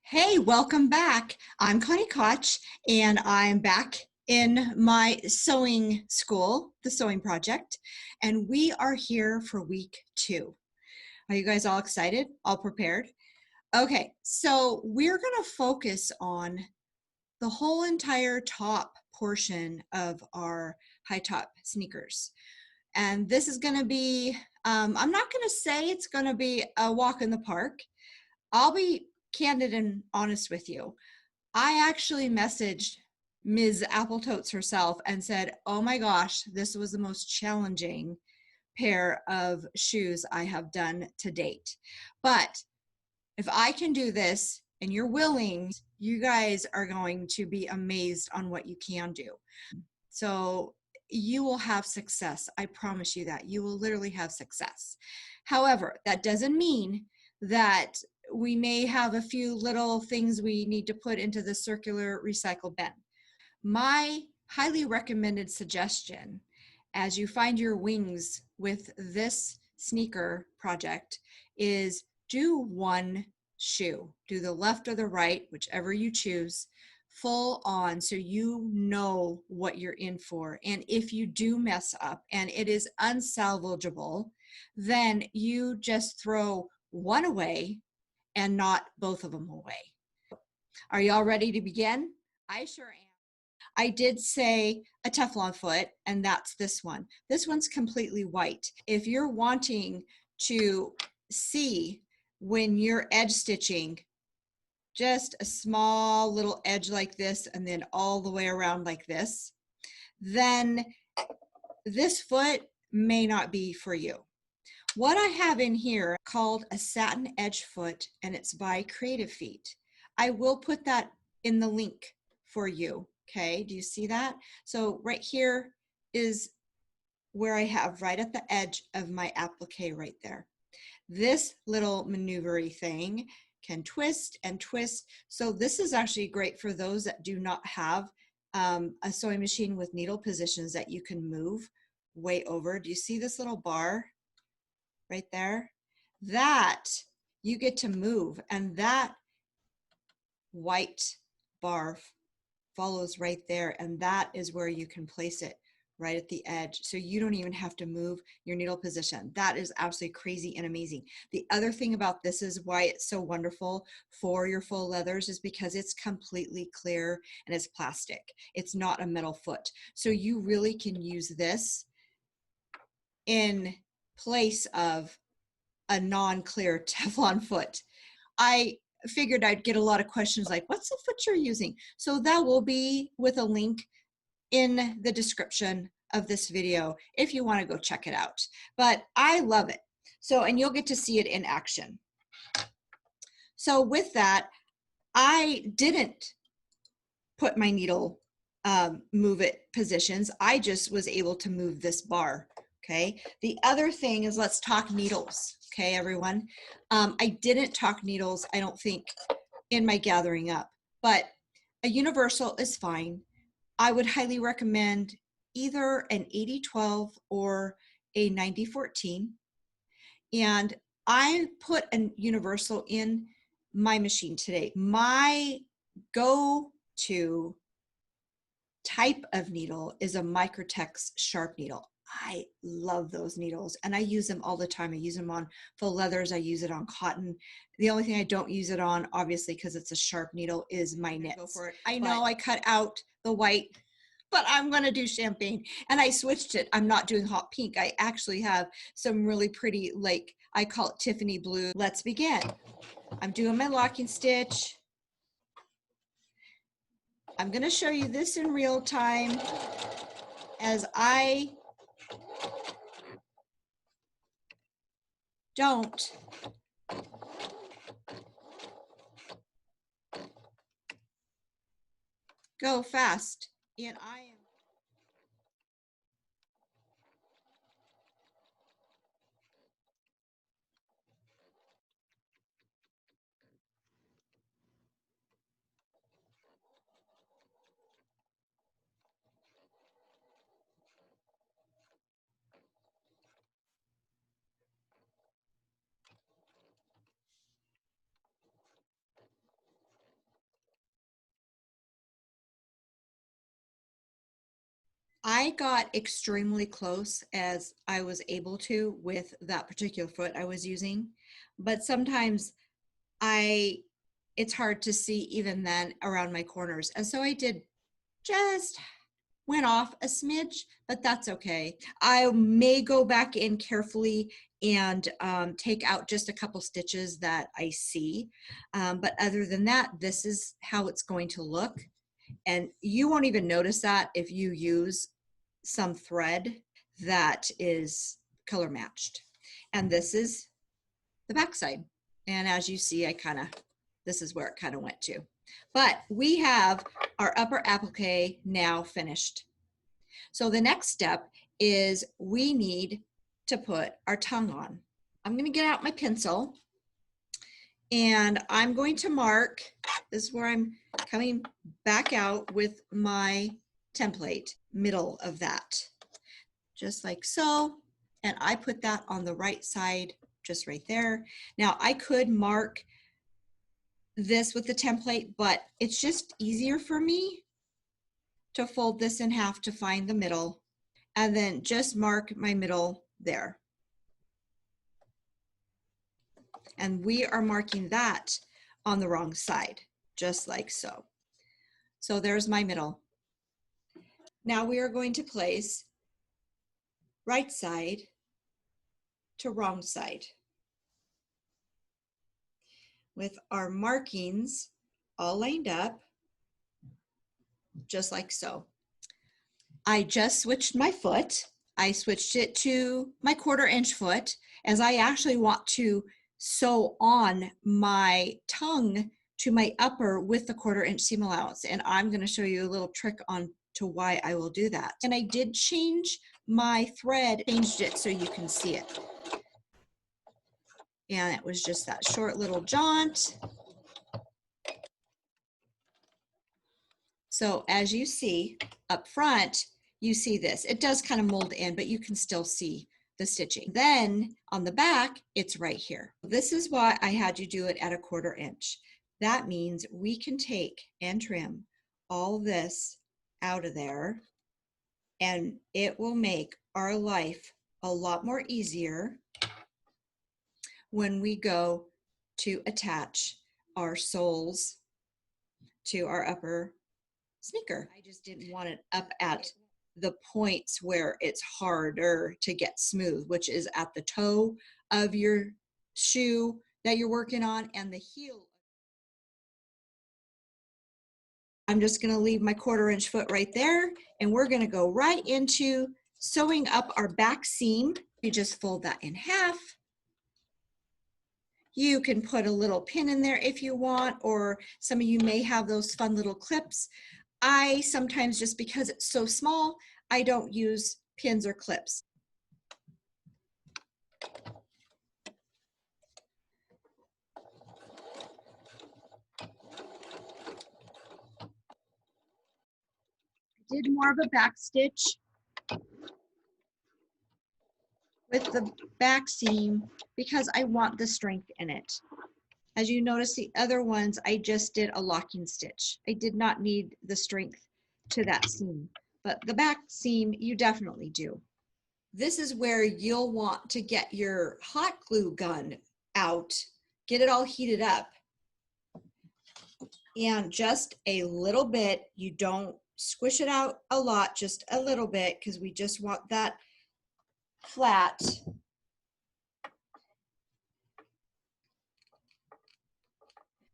Hey, welcome back. I'm Connie Koch, and I'm back in my sewing school, the sewing project, and we are here for week 2. Are you guys all excited? All prepared? Okay, so we're going to focus on the whole entire top portion of our high top sneakers. And this is going to be, I'm not going to say it's going to be a walk in the park. I'll be candid and honest with you. I actually messaged Ms. Appletotes herself and said, oh my gosh, this was the most challenging pair of shoes I have done to date. But if I can do this and you're willing, you guys are going to be amazed on what you can do. So you will have success. I promise you that. You will literally have success. However, that doesn't mean that we may have a few little things we need to put into the circular recycle bin. My highly recommended suggestion as you find your wings with this sneaker project is do one shoe. Do the left or the right, whichever you choose, full on so you know what you're in for. And if you do mess up and it is unsalvageable, then you just throw one away and not both of them away. Are y'all ready to begin? I sure am. I did say a Teflon foot, and that's this one. This one's completely white. If you're wanting to see when you're edge stitching, just a small little edge like this and then all the way around like this, then this foot may not be for you. What I have in here called a Satin Edge foot, and it's by Creative Feet. I will put that in the link for you. Okay, do you see that? So right here is where I have right at the edge of my applique right there. This little maneuvery thing can twist and twist. So this is actually great for those that do not have a sewing machine with needle positions that you can move way over. Do you see this little bar right there? That you get to move, and that white bar follows right there, and that is where you can place it right at the edge, so you don't even have to move your needle position. That is absolutely crazy and amazing. The other thing about this is why it's so wonderful for your faux leathers is because it's completely clear and it's plastic. It's not a metal foot, so you really can use this in place of a non-clear Teflon foot. I figured I'd get a lot of questions like, what's the foot you're using? So that will be with a link in the description of this video if you want to go check it out. But I love it. So, and you'll get to see it in action. So with that, I didn't put my needle move it positions. I just was able to move this bar. Okay. The other thing is, let's talk needles. Okay, everyone. I didn't talk needles, I don't think, in my gathering up, but a universal is fine. I would highly recommend either an 80-12 or a 90-14. And I put a universal in my machine today. My go-to type of needle is a Microtex sharp needle. I love those needles and I use them all the time. I use them on faux leathers. I use it on cotton. The only thing I don't use it on, obviously, because it's a sharp needle, is my knits. Go for it. I know I cut out the white, but I'm going to do champagne, and I switched it. I'm not doing hot pink. I actually have some really pretty, like, I call it Tiffany blue. Let's begin. I'm doing my locking stitch. I'm going to show you this in real time as I don't go fast, and I am I got extremely close as I was able to with that particular foot I was using, but sometimes it's hard to see even then around my corners. And so I did just went off a smidge, but that's okay. I may go back in carefully and take out just a couple stitches that I see. But other than that, this is how it's going to look. And you won't even notice that if you use some thread that is color matched. And this is the back side. And as you see, this is where it kind of went to. But we have our upper applique now finished. So the next step is we need to put our tongue on. I'm going to get out my pencil and I'm going to mark, this is where I'm coming back out with my template, middle of that, just like so. And I put that on the right side, just right there. Now I could mark this with the template, but it's just easier for me to fold this in half to find the middle and then just mark my middle there. And we are marking that on the wrong side, just like so. So there's my middle. Now we are going to place right side to wrong side with our markings all lined up, just like so. I just switched my foot. I switched it to my 1/4 inch foot as I actually want to sew on my tongue to my upper with the 1/4 inch seam allowance. And I'm going to show you a little trick on to why I will do that. And I did change my thread, changed it so you can see it. And it was just that short little jaunt. So as you see up front, you see this. It does kind of mold in, but you can still see the stitching. Then on the back, it's right here. This is why I had you do it at a 1/4 inch. That means we can take and trim all this out of there, and it will make our life a lot more easier when we go to attach our soles to our upper sneaker. I just didn't want it up at the points where it's harder to get smooth, which is at the toe of your shoe that you're working on and the heel. I'm just going to leave my 1/4 inch foot right there, and we're going to go right into sewing up our back seam. You just fold that in half. You can put a little pin in there if you want, or some of you may have those fun little clips. I sometimes, just because it's so small, I don't use pins or clips. I did more of a back stitch with the back seam because I want the strength in it. As you notice, the other ones, I just did a locking stitch. I did not need the strength to that seam, but the back seam, you definitely do. This is where you'll want to get your hot glue gun out, get it all heated up, and just a little bit. You don't squish it out a lot, just a little bit, because we just want that flat.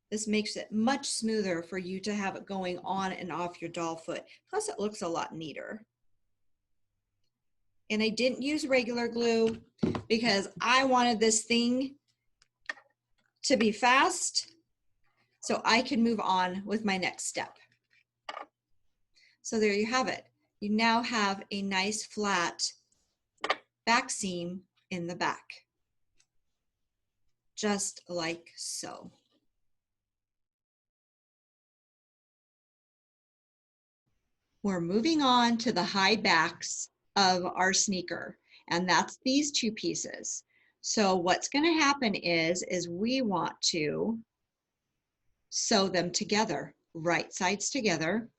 This makes it much smoother for you to have it going on and off your doll foot. Plus it looks a lot neater. And I didn't use regular glue because I wanted this thing to be fast so I can move on with my next step. So there you have it. You now have a nice flat back seam in the back, just like so. We're moving on to the high backs of our sneaker, and that's these two pieces. So what's going to happen is we want to sew them together, right sides together.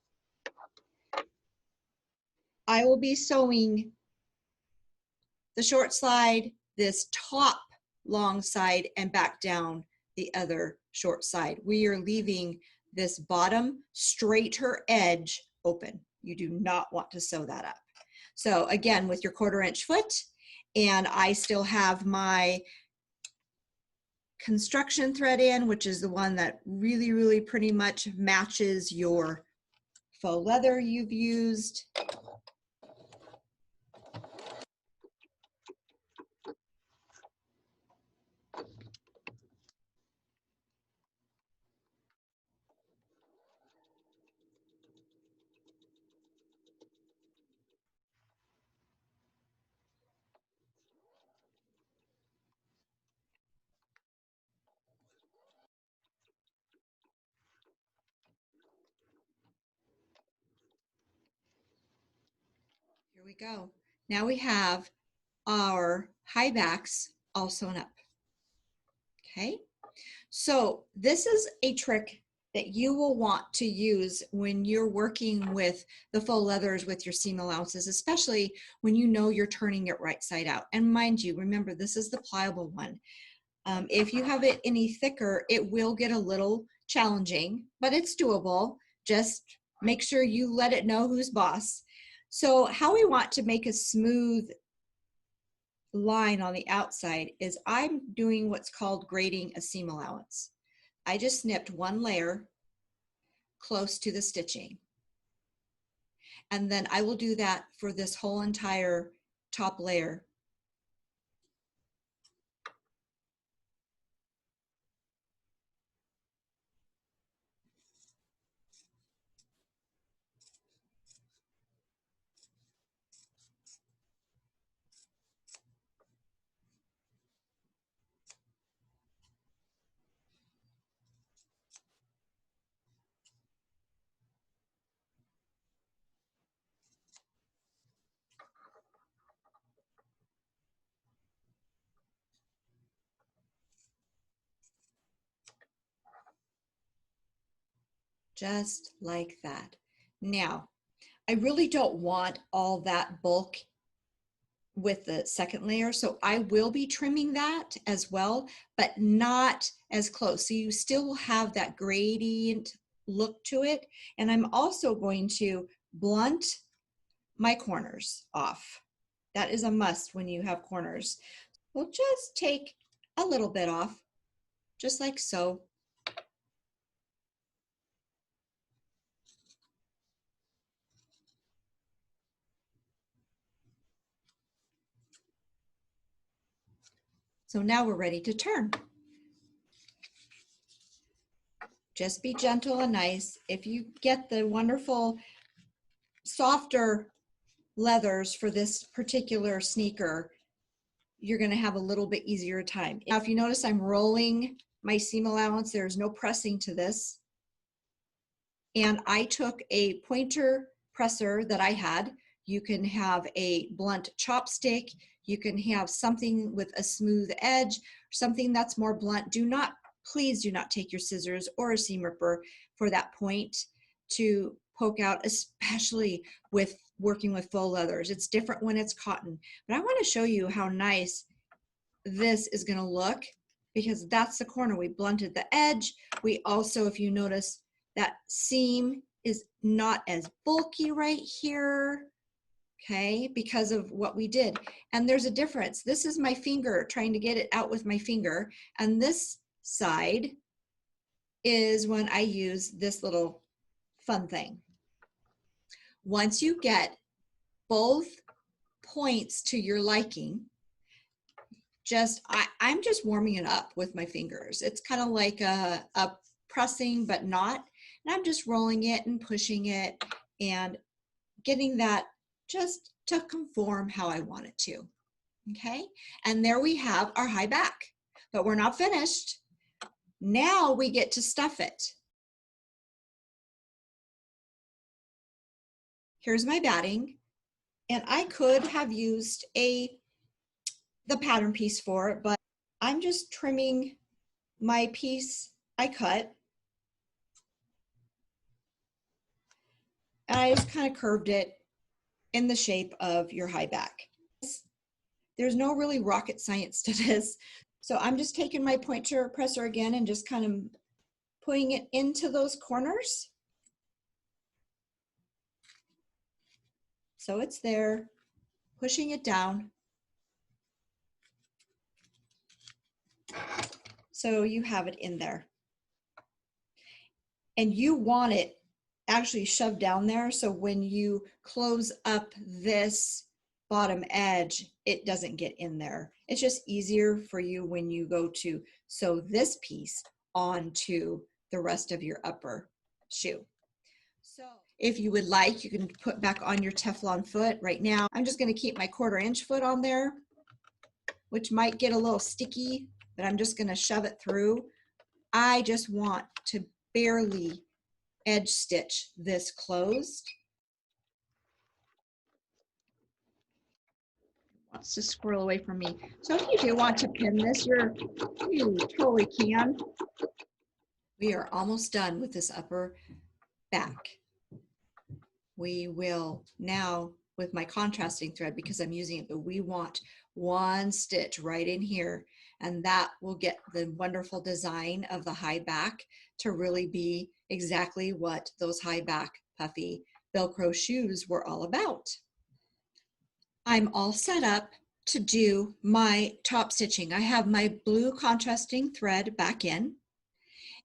I will be sewing the short slide, this top long side, and back down the other short side. We are leaving this bottom straighter edge open. You do not want to sew that up. So again, with your 1/4 inch foot, and I still have my construction thread in, which is the one that really pretty much matches your faux leather you've used. Here we go. Now we have our high backs all sewn up. Okay, so this is a trick that you will want to use when you're working with the faux leathers with your seam allowances, especially when you know you're turning it right side out. And mind you, remember, this is the pliable one. If you have it any thicker, it will get a little challenging, but it's doable. Just make sure you let it know who's boss. So how we want to make a smooth line on the outside is I'm doing what's called grading a seam allowance. I just snipped one layer close to the stitching. And then I will do that for this whole entire top layer. Just like that. Now, I really don't want all that bulk with the second layer, so I will be trimming that as well, but not as close. So you still will have that gradient look to it. And I'm also going to blunt my corners off. That is a must when you have corners. We'll just take a little bit off, just like so. So now we're ready to turn. Just be gentle and nice. If you get the wonderful softer leathers for this particular sneaker, you're going to have a little bit easier time. Now, if you notice, I'm rolling my seam allowance. There's no pressing to this. And I took a pointer presser that I had. You can have a blunt chopstick. You can have something with a smooth edge, something that's more blunt. Please do not take your scissors or a seam ripper for that point to poke out, especially with working with faux leathers. It's different when it's cotton. But I want to show you how nice this is going to look, because that's the corner. We blunted the edge. We also, if you notice, that seam is not as bulky right here, okay, because of what we did. And there's a difference. This is my finger trying to get it out with my finger, and this side is when I use this little fun thing. Once you get both points to your liking, I'm just warming it up with my fingers. It's kind of like a pressing, but not. And I'm just rolling it and pushing it and getting that just to conform how I want it to. Okay, and there we have our high back, but we're not finished. Now we get to stuff it. Here's my batting, and I could have used the pattern piece for it, but I'm just trimming my piece I cut, and I just kind of curved it in the shape of your high back. There's no really rocket science to this. So I'm just taking my pointer presser again and just kind of putting it into those corners. So it's there, pushing it down. So you have it in there. And you want it actually shoved down there, so when you close up this bottom edge, it doesn't get in there. It's just easier for you when you go to sew this piece onto the rest of your upper shoe. So if you would like, you can put back on your Teflon foot. Right now, I'm just going to keep my 1/4 inch foot on there, which might get a little sticky, but I'm just going to shove it through. I just want to barely edge stitch this closed. Wants to squirrel away from me. So if you do want to pin this, you totally can. We are almost done with this upper back. We will now, with my contrasting thread, because I'm using it, but we want one stitch right in here, and that will get the wonderful design of the high back to really be exactly what those high back puffy Velcro shoes were all about. I'm all set up to do my top stitching. I have my blue contrasting thread back in.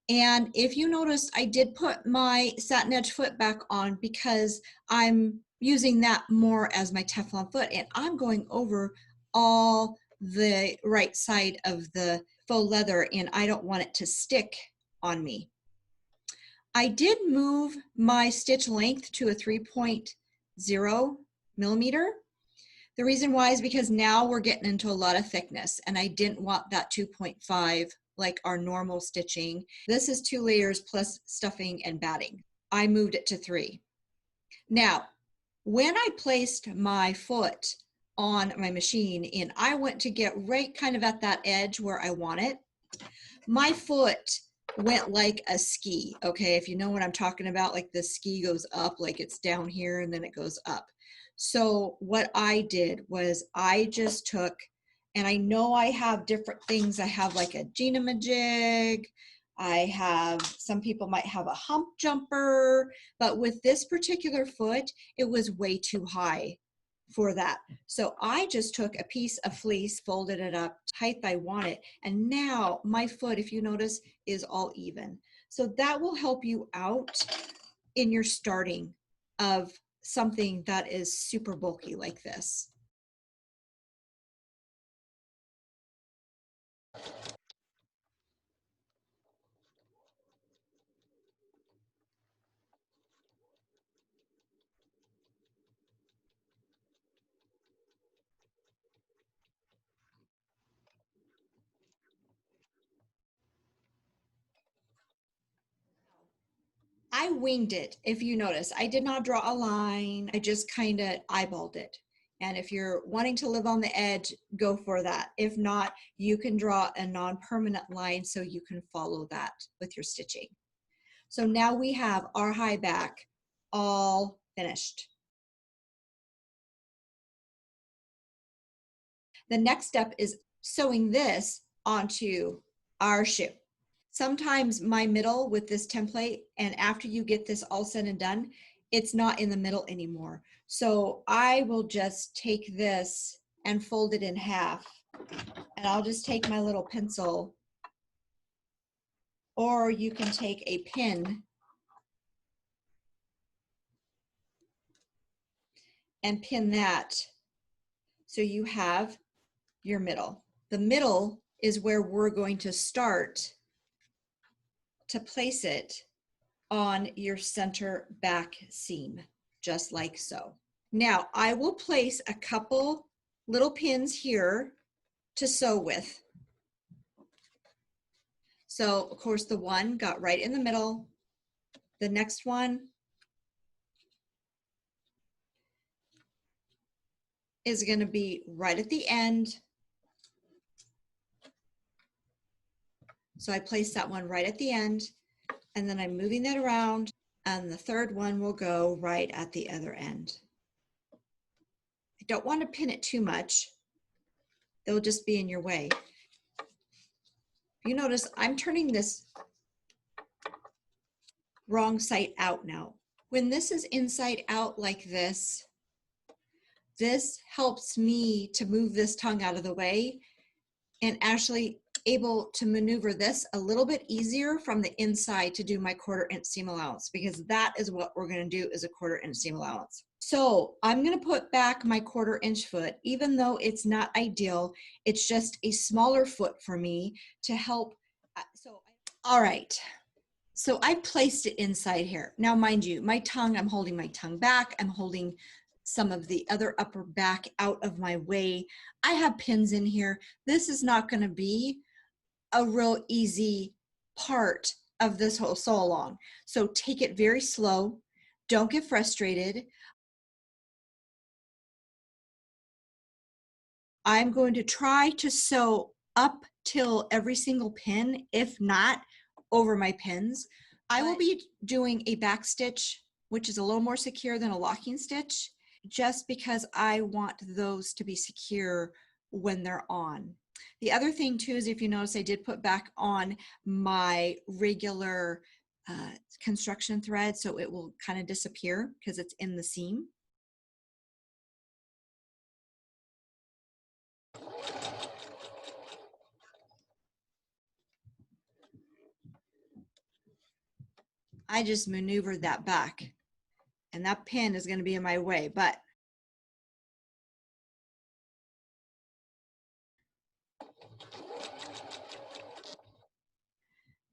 And if you noticed, I did put my satin edge foot back on because I'm using that more as my Teflon foot, and I'm going over all the right side of the faux leather, and I don't want it to stick on me. I did move my stitch length to a 3.0 millimeter. The reason why is because now we're getting into a lot of thickness, and I didn't want that 2.5 like our normal stitching. This is 2 layers plus stuffing and batting. I moved it to 3. Now, when I placed my foot on my machine and I went to get right kind of at that edge where I want it, my foot went like a ski. Okay, if you know what I'm talking about, like the ski goes up, like it's down here and then it goes up. So what I did was I just took, and I know I have different things. I have like a Gina-majig. I have, some people might have a hump jumper, but with this particular foot, it was way too high for that. So I just took a piece of fleece, folded it up, height I want it, and now my foot, if you notice, is all even. So that will help you out in your starting of something that is super bulky like this. I winged it. If you notice, I did not draw a line. I just kind of eyeballed it. And if you're wanting to live on the edge, go for that. If not, you can draw a non-permanent line so you can follow that with your stitching. So now we have our high back all finished. The next step is sewing this onto our shoe. Sometimes my middle with this template, and after you get this all said and done, it's not in the middle anymore. So I will just take this and fold it in half, and I'll just take my little pencil, or you can take a pin and pin that so you have your middle. The middle is where we're going to start to place it on your center back seam, just like so. Now I will place a couple little pins here to sew with. So of course the one got right in the middle. The next one is going to be right at the end. So I place that one right at the end, and then I'm moving that around, and the third one will go right at the other end. don't want to pin it too much. They'll just be in your way. You notice I'm turning this wrong side out now. When this is inside out like this helps me to move this tongue out of the way and actually able to maneuver this a little bit easier from the inside to do my 1/4 inch seam allowance, because that is what we're going to do, is a 1/4 inch seam allowance. So I'm going to put back my 1/4 inch foot, even though it's not ideal. It's just a smaller foot for me to help. All right. So I placed it inside here. Now, mind you, my tongue, I'm holding my tongue back. I'm holding some of the other upper back out of my way. I have pins in here. This is not going to be a real easy part of this whole sew along. So take it very slow. Don't get frustrated. I'm going to try to sew up till every single pin, if not over my pins. I will be doing a back stitch, which is a little more secure than a locking stitch, just because I want those to be secure when they're on. The other thing too is, if you notice, I did put back on my regular construction thread, so it will kind of disappear because it's in the seam. I just maneuvered that back, and that pin is going to be in my way, but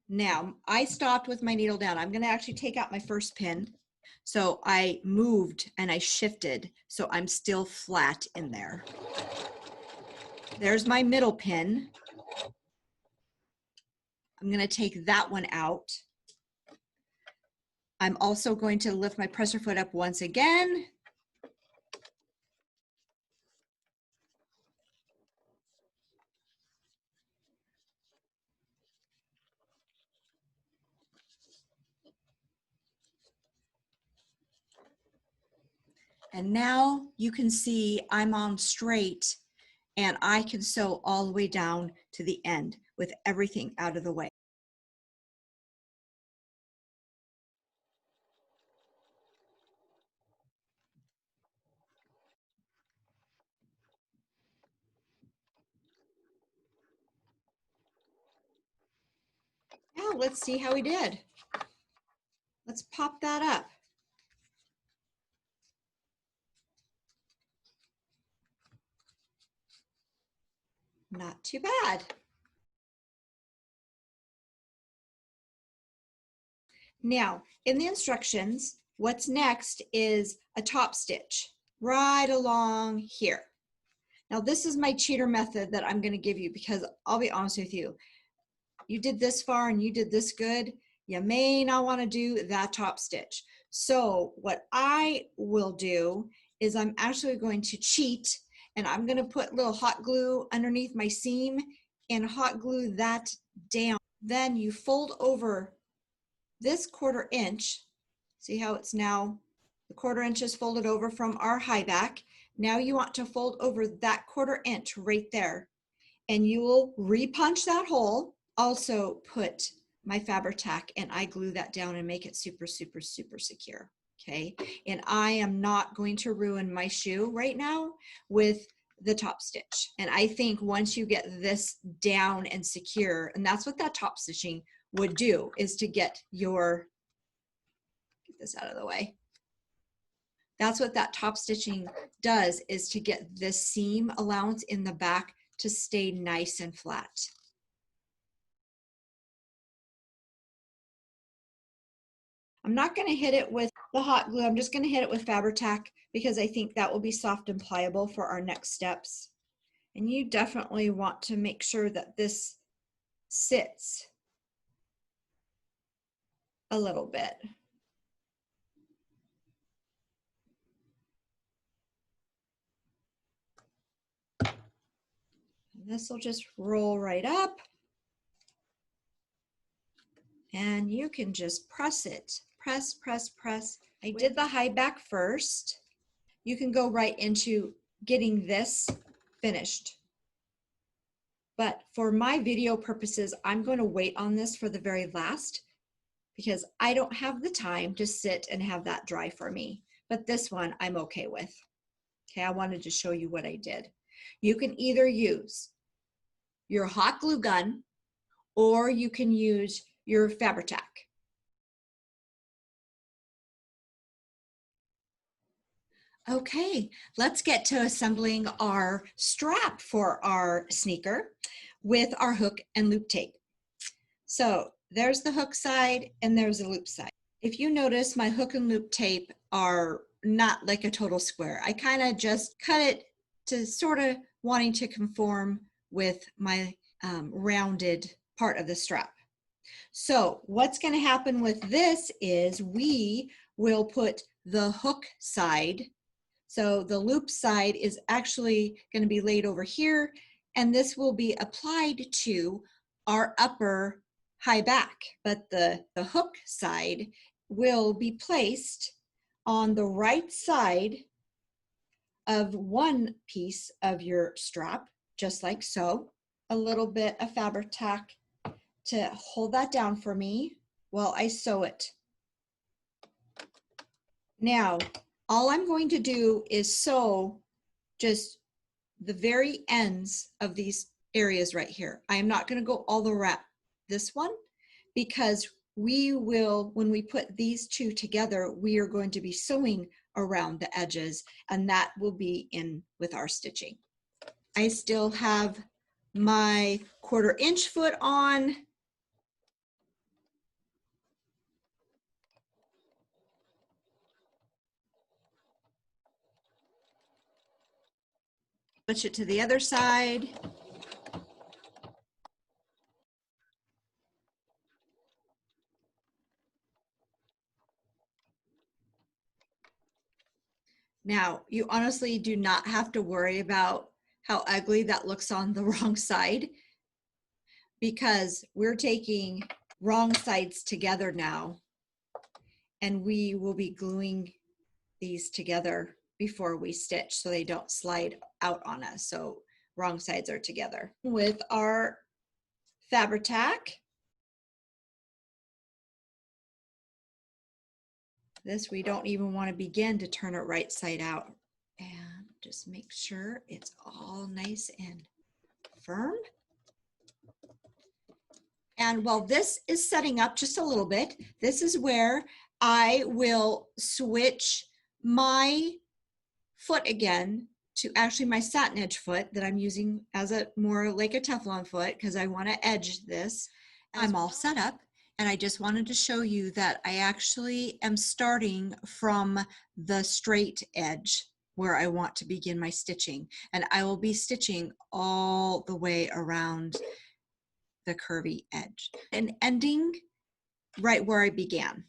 now I stopped with my needle down. I'm going to actually take out my first pin. So I moved and I shifted, so I'm still flat in there. There's my middle pin. I'm going to take that one out. I'm also going to lift my presser foot up once again. And now you can see I'm on straight, and I can sew all the way down to the end with everything out of the way. Now let's see how we did. Let's pop that up. Not too bad. Now, in the instructions, what's next is a top stitch right along here. Now, this is my cheater method that I'm going to give you, because I'll be honest with you, you did this far and you did this good, you may not want to do that top stitch. So what I will do is I'm actually going to cheat, and I'm going to put little hot glue underneath my seam and hot glue that down. Then you fold over this 1/4 inch. See how it's now the 1/4 inch is folded over from our high back. Now you want to fold over that 1/4 inch right there, and you will re-punch that hole. Also put my Fabri-Tac, and I glue that down and make it super, super, super secure. Okay, and I am not going to ruin my shoe right now with the top stitch. And I think once you get this down and secure, and that's what that top stitching would do, is to get this out of the way. That's what that top stitching does, is to get this seam allowance in the back to stay nice and flat. I'm not going to hit it with the hot glue. I'm just going to hit it with Fabri-Tac, because I think that will be soft and pliable for our next steps. And you definitely want to make sure that this sits a little bit. This will just roll right up, and you can just press it. Press, press, press. I did the high back first. You can go right into getting this finished. But for my video purposes, I'm going to wait on this for the very last because I don't have the time to sit and have that dry for me. But this one I'm okay with. Okay, I wanted to show you what I did. You can either use your hot glue gun or you can use your Fabri-Tac. Okay, let's get to assembling our strap for our sneaker with our hook and loop tape. So there's the hook side and there's the loop side. If you notice, my hook and loop tape are not like a total square. I kind of just cut it to sort of wanting to conform with my rounded part of the strap. So what's going to happen with this is we will put the hook side. So the loop side is actually going to be laid over here, and this will be applied to our upper high back. But the hook side will be placed on the right side of one piece of your strap, just like so. A little bit of Fabri-Tac to hold that down for me while I sew it. Now, all I'm going to do is sew just the very ends of these areas right here. I am not going to go all the way this one because we will, when we put these two together, we are going to be sewing around the edges, and that will be in with our stitching. I still have my 1/4 inch foot on. Switch it to the other side. Now, you honestly do not have to worry about how ugly that looks on the wrong side because we're taking wrong sides together now, and we will be gluing these together before we stitch so they don't slide out on us. So wrong sides are together. With our Fabri-Tac, this we don't even want to begin to turn it right side out. And just make sure it's all nice and firm. And while this is setting up just a little bit, this is where I will switch my foot again to actually my Satin Edge foot that I'm using as a more like a Teflon foot because I want to edge this. I'm all set up, and I just wanted to show you that I actually am starting from the straight edge where I want to begin my stitching, and I will be stitching all the way around the curvy edge and ending right where I began.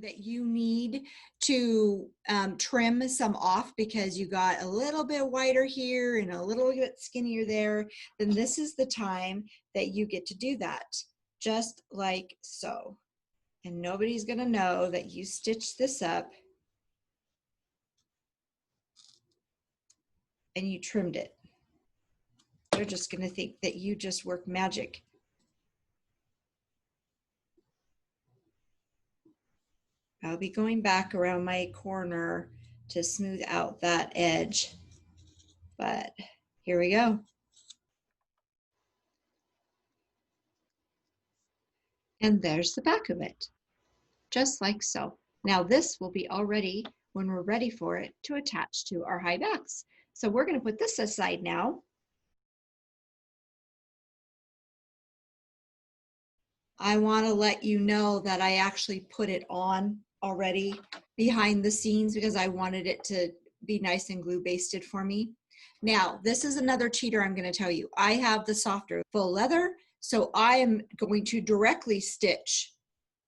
That you need to trim some off because you got a little bit wider here and a little bit skinnier there, then this is the time that you get to do that, just like so. And nobody's gonna know that you stitched this up and you trimmed it. They're just gonna think that you just worked magic. I'll be going back around my corner to smooth out that edge, but here we go. And there's the back of it, just like so. Now this will be all ready when we're ready for it to attach to our high backs. So we're going to put this aside now. I want to let you know that I actually put it on already behind the scenes because I wanted it to be nice and glue basted for me. Now, this is another cheater I'm going to tell you. I have the softer faux leather, so I am going to directly stitch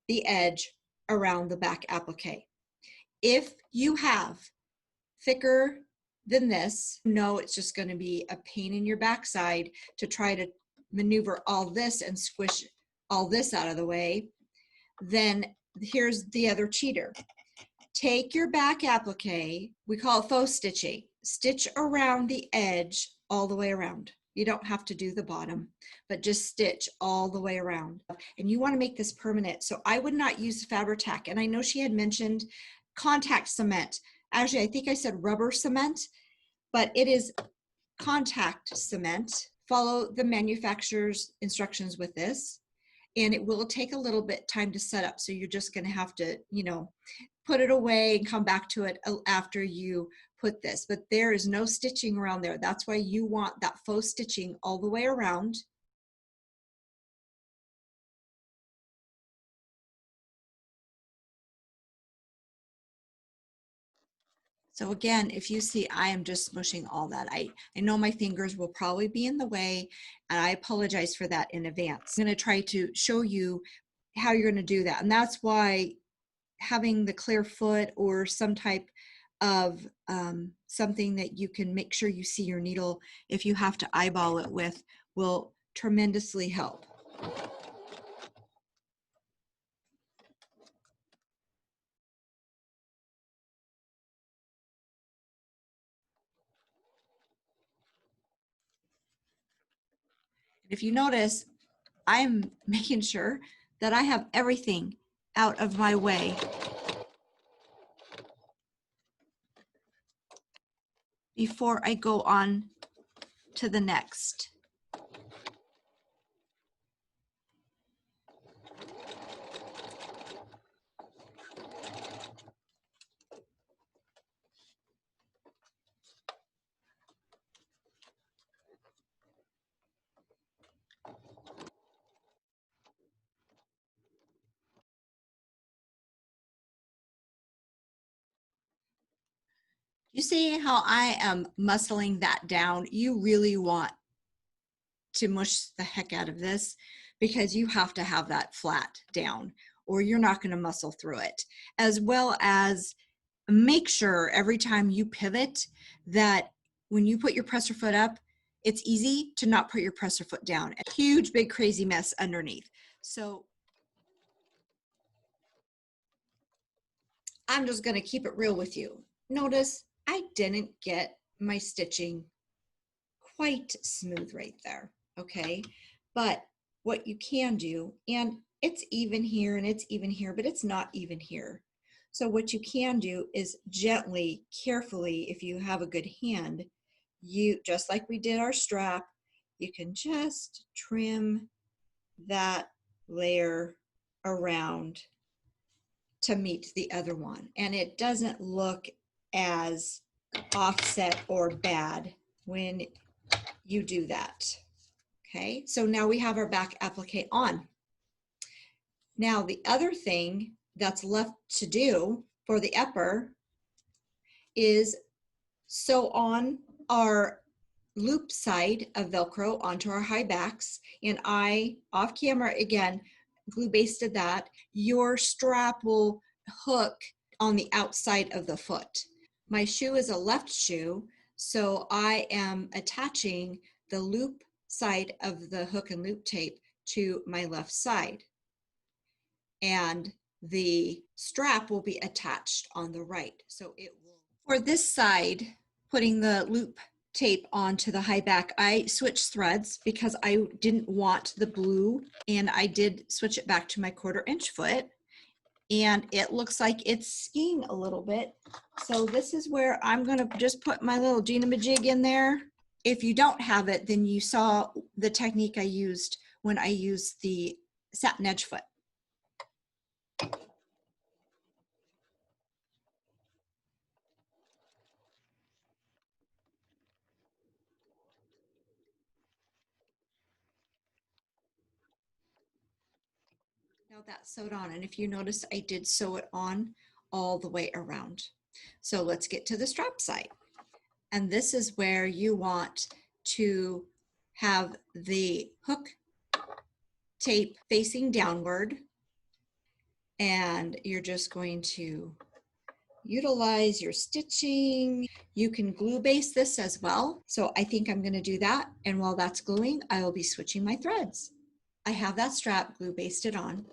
the edge around the back applique. If you have thicker than this, no, it's just going to be a pain in your backside to try to maneuver all this and squish all this out of the way. Then here's the other cheater. Take your back applique, we call it faux stitching, stitch around the edge all the way around. You don't have to do the bottom, but just stitch all the way around. And you want to make this permanent, so I would not use Fabri-Tac. And I know she had mentioned contact cement. Actually, I think I said rubber cement, but it is contact cement. Follow the manufacturer's instructions with this, and it will take a little bit time to set up. So you're just going to have to, put it away and come back to it after you put this. But there is no stitching around there. That's why you want that faux stitching all the way around. So again, if you see, I am just smushing all that. I know my fingers will probably be in the way, and I apologize for that in advance. I'm going to try to show you how you're going to do that. And that's why having the clear foot or some type of something that you can make sure you see your needle if you have to eyeball it with will tremendously help. If you notice, I'm making sure that I have everything out of my way before I go on to the next. You see how I am muscling that down? You really want to mush the heck out of this because you have to have that flat down or you're not going to muscle through it. As well as make sure every time you pivot that when you put your presser foot up, it's easy to not put your presser foot down. A huge, big, crazy mess underneath. So I'm just going to keep it real with you. Notice I didn't get my stitching quite smooth right there, okay? But what you can do, and it's even here and it's even here, but it's not even here. So what you can do is gently, carefully, if you have a good hand, you, just like we did our strap, you can just trim that layer around to meet the other one. And it doesn't look as offset or bad when you do that. Okay, so now we have our back applique on. Now the other thing that's left to do for the upper is sew on our loop side of Velcro onto our high backs. And I, off camera again, glue basted that. Your strap will hook on the outside of the foot. My shoe is a left shoe, so I am attaching the loop side of the hook and loop tape to my left side. And the strap will be attached on the right. So it will. For this side, putting the loop tape onto the high back, I switched threads because I didn't want the blue, and I did switch it back to my 1/4 inch foot, and it looks like it's skiing a little bit. So this is where I'm going to just put my little Gina-majig in there. If you don't have it, then you saw the technique I used when I used the Satin Edge foot. Now that's sewed on, and if you notice, I did sew it on all the way around. So let's get to the strap side. And this is where you want to have the hook tape facing downward, and you're just going to utilize your stitching. You can glue base this as well. So I think I'm going to do that. And while that's gluing, I will be switching my threads. I have that strap glue basted on.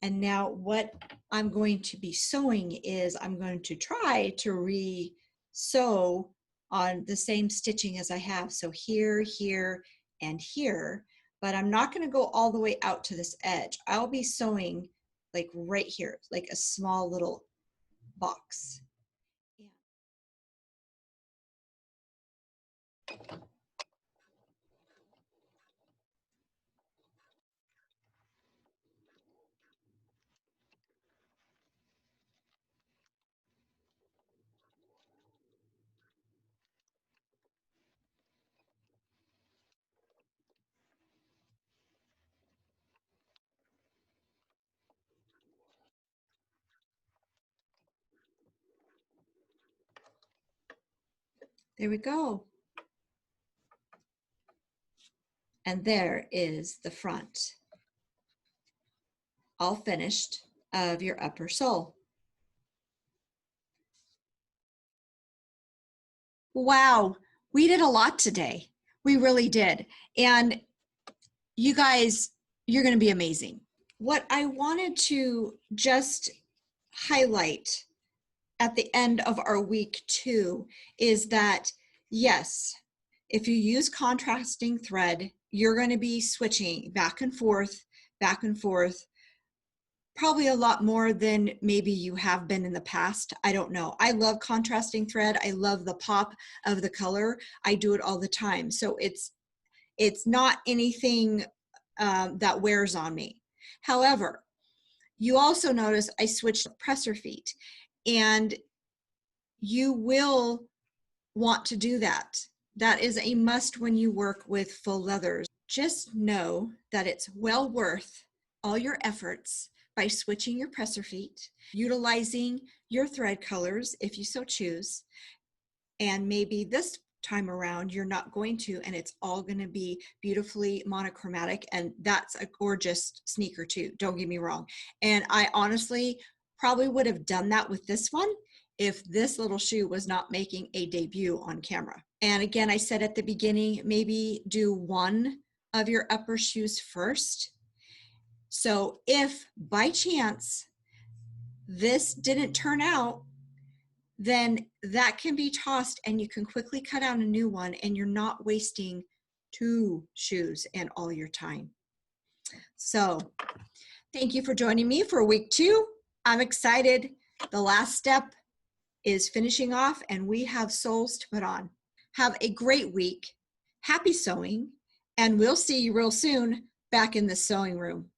And now what I'm going to be sewing is I'm going to try to re-sew on the same stitching as I have. So here, here, and here, but I'm not going to go all the way out to this edge. I'll be sewing like right here, like a small little box. There we go. And there is the front, all finished, of your upper sole. Wow, we did a lot today. We really did. And you guys, you're going to be amazing. What I wanted to just highlight at the end of our week 2 is that, yes, if you use contrasting thread, you're going to be switching back and forth, probably a lot more than maybe you have been in the past. I don't know. I love contrasting thread. I love the pop of the color. I do it all the time. So it's not anything that wears on me. However, you also notice I switched Pressor feet, and you will want to do that. That is a must when you work with faux leathers. Just know that it's well worth all your efforts by switching your Pressor feet, utilizing your thread colors if you so choose, and maybe this time around you're not going to, and it's all going to be beautifully monochromatic, and that's a gorgeous sneaker too, don't get me wrong. And I honestly probably would have done that with this one if this little shoe was not making a debut on camera. And again, I said at the beginning, maybe do one of your upper shoes first. So if by chance this didn't turn out, then that can be tossed and you can quickly cut out a new one, and you're not wasting 2 shoes and all your time. So thank you for joining me for week 2. I'm excited. The last step is finishing off, and we have soles to put on. Have a great week. Happy sewing, and we'll see you real soon back in the sewing room.